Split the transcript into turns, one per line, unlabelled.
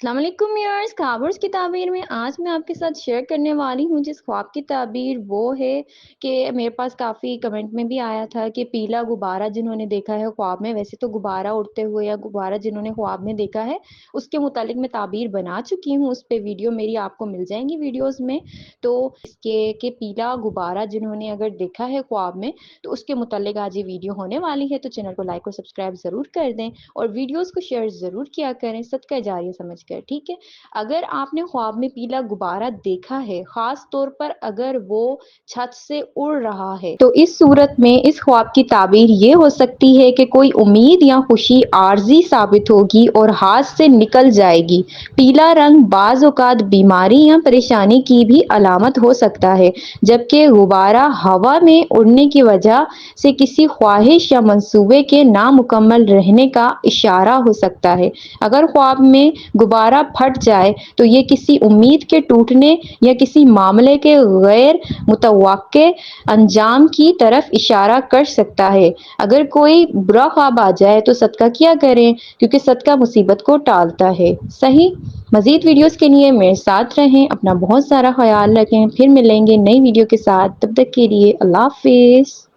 السلام علیکم یارز، کابرز کی تعبیر میں آج میں آپ کے ساتھ شیئر کرنے والی ہوں جس خواب کی تعبیر وہ ہے کہ میرے پاس کافی کمنٹ میں بھی آیا تھا کہ پیلا غبارہ جنہوں نے دیکھا ہے خواب میں، ویسے تو غبارہ اڑتے ہوئے یا غبارہ جنہوں نے خواب میں دیکھا ہے اس کے متعلق میں تعبیر بنا چکی ہوں، اس پہ ویڈیو میری آپ کو مل جائیں گی ویڈیوز میں۔ تو اس کے کہ پیلا غبارہ جنہوں نے اگر دیکھا ہے خواب میں تو اس کے متعلق آج یہ ویڈیو ہونے والی ہے، تو چینل کو لائک اور سبسکرائب ضرور کر دیں اور ویڈیوز کو شیئر ضرور کیا کریں صدقہ جاریہ سمجھ کر، ٹھیک ہے؟ اگر آپ نے خواب میں پیلا غبارہ دیکھا ہے، خاص طور پر اگر وہ چھت سے اڑ رہا ہے، تو اس صورت میں اس خواب کی تعبیر یہ ہو سکتی ہے کہ کوئی امید یا خوشی عارضی ثابت ہوگی اور ہاتھ سے نکل جائے گی۔ پیلا رنگ بعض اوقات بیماری یا پریشانی کی بھی علامت ہو سکتا ہے، جبکہ غبارہ ہوا میں اڑنے کی وجہ سے کسی خواہش یا منصوبے کے نامکمل رہنے کا اشارہ ہو سکتا ہے۔ اگر خواب میں غبارہ پھٹ جائے تو یہ کسی امید کے ٹوٹنے یا کسی معاملے کے غیر متوقع انجام کی طرف اشارہ کر سکتا ہے۔ اگر کوئی برا خواب آ جائے تو صدقہ کیا کریں، کیونکہ صدقہ مصیبت کو ٹالتا ہے۔ صحیح؟ مزید ویڈیوز کے لیے میرے ساتھ رہیں، اپنا بہت سارا خیال رکھیں، پھر ملیں گے نئی ویڈیو کے ساتھ، تب تک کے لیے اللہ حافظ۔